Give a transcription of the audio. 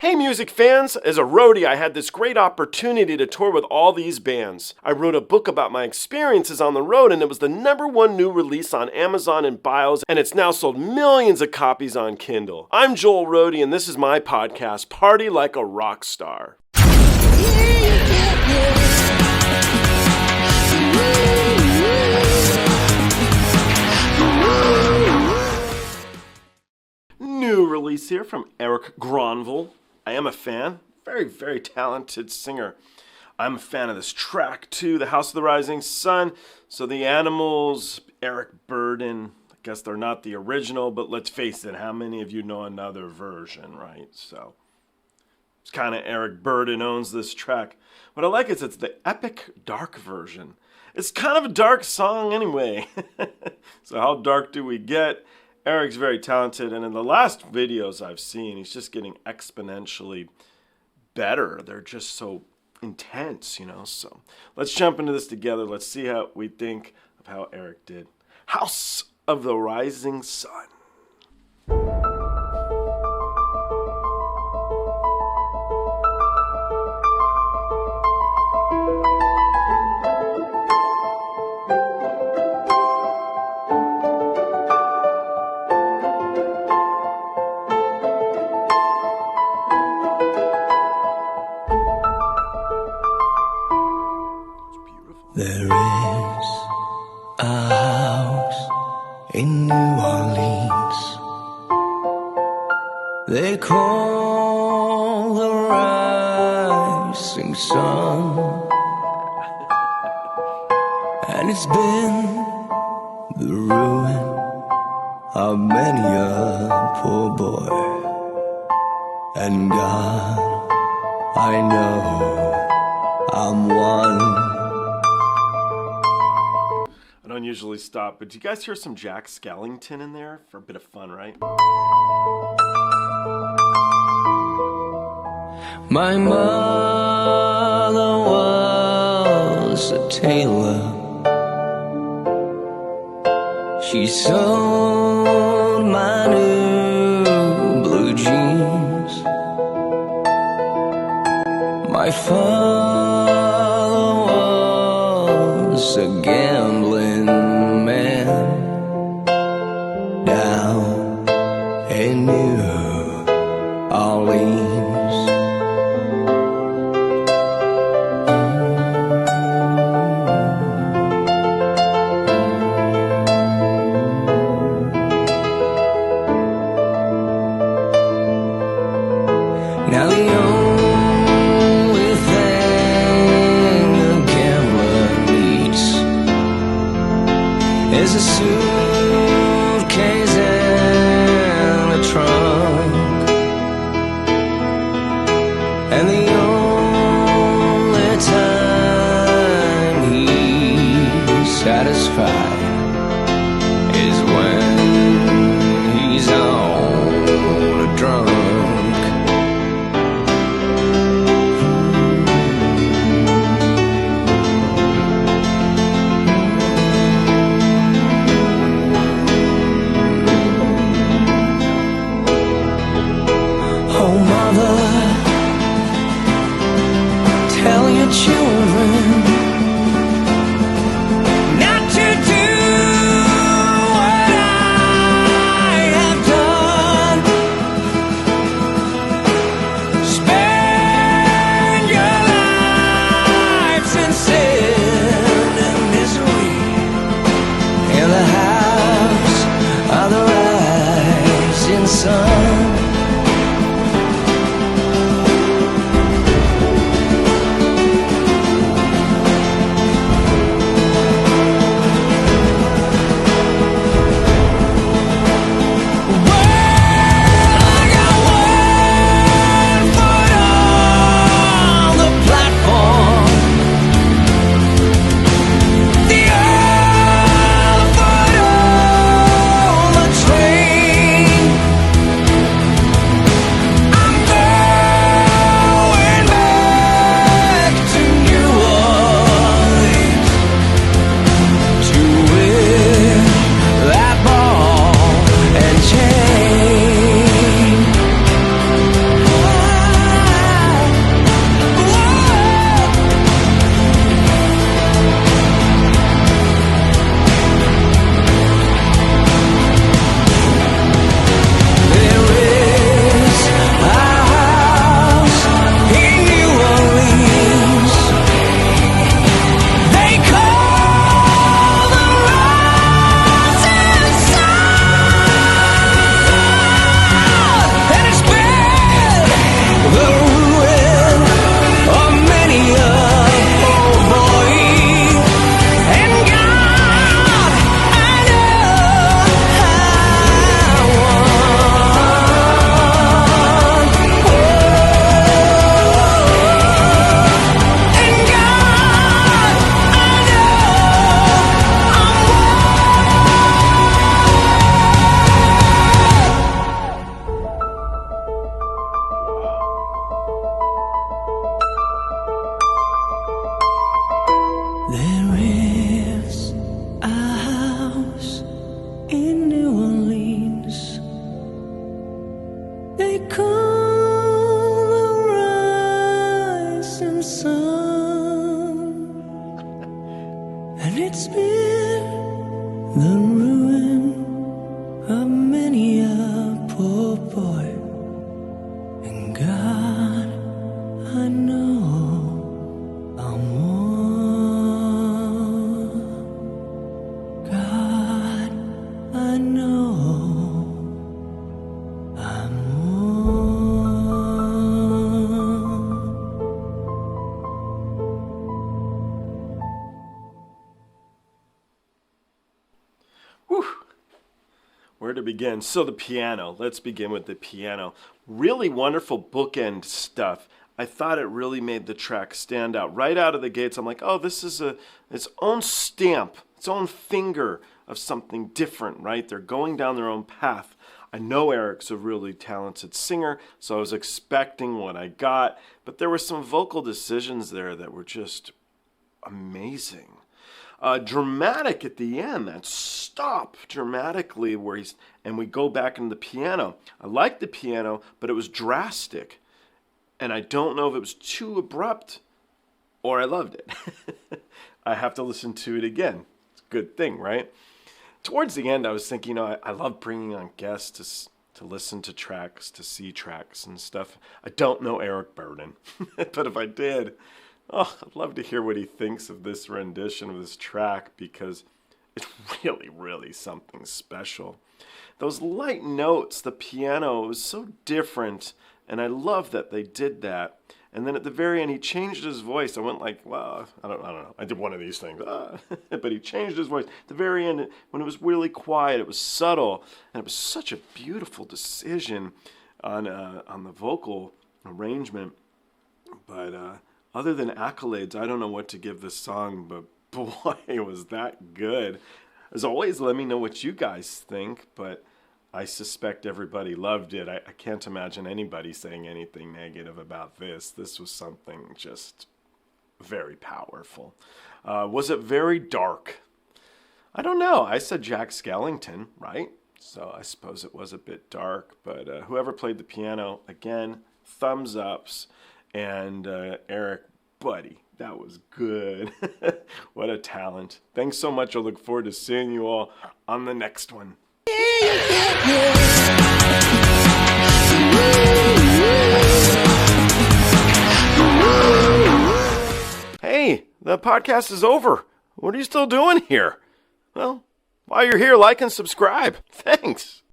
Hey music fans, as a roadie I had this great opportunity to tour with all these bands. I wrote a book about my experiences on the road and it was the #1 new release on Amazon and Bios and it's now sold millions of copies on Kindle. I'm Joel Roadie and this is my podcast, Party Like a Rock Star. New release here from Erik Grönwall. I am a fan, very talented singer. I'm a fan of this track too, The House of the Rising Sun. So the Animals, Eric Burdon, I guess they're not the original, but let's face it, how many of you know another version, right? So it's kind of Eric Burdon owns this track. What I like is it's the epic dark version. It's kind of a dark song anyway. So how dark do we get? Eric's very talented, and in the last videos I've seen, he's just getting exponentially better. They're just so intense, So let's jump into this together. Let's see how we think of how Erik did. House of the Rising Sun. There is a house in New Orleans they call the Rising Sun, and it's been the ruin of many a poor boy. And God, I know I'm one. I don't usually stop, but do you guys hear some Jack Skellington in there for a bit of fun, right? My mother was a tailor. She sewed my new blue jeans. My father was a gambling man down in New Orleans. Now the only thing a gambler needs is a suitcase and a trunk, and the only time he's satisfied is when he's on a drunk. Oh, mother, tell your children not to do what I have done. Spend your lives in sin and misery in the house of the rising sun. to begin? So the piano. Let's begin with the piano. Really wonderful bookend stuff. I thought it really made the track stand out. Right out of the gates, I'm like, oh, this is its own stamp, its own finger of something different, right? They're going down their own path. I know Erik's a really talented singer, so I was expecting what I got, but there were some vocal decisions there that were just amazing. Dramatic at the end, that stop dramatically and we go back into the piano. I liked the piano, but it was drastic. And I don't know if it was too abrupt or I loved it. I have to listen to it again. It's a good thing, right? Towards the end, I was thinking, I love bringing on guests to listen to tracks, to see tracks and stuff. I don't know Erik Burden, but if I did, I'd love to hear what he thinks of this rendition of this track because it's really, really something special. Those light notes, the piano, was so different, and I love that they did that. And then at the very end, he changed his voice. I went like, well, I don't know. I did one of these things. But he changed his voice. At the very end, when it was really quiet, it was subtle. And it was such a beautiful decision on the vocal arrangement. But other than accolades, I don't know what to give this song. But boy, it was that good. As always, let me know what you guys think. But I suspect everybody loved it. I can't imagine anybody saying anything negative about this. This was something just very powerful. Was it very dark? I don't know. I said Jack Skellington, right? So I suppose it was a bit dark. But whoever played the piano, again, thumbs ups. And Erik, buddy, that was good. What a talent. Thanks so much. I look forward to seeing you all on the next one. Hey, the podcast is over. What are you still doing here? Well, while you're here, like and subscribe. Thanks.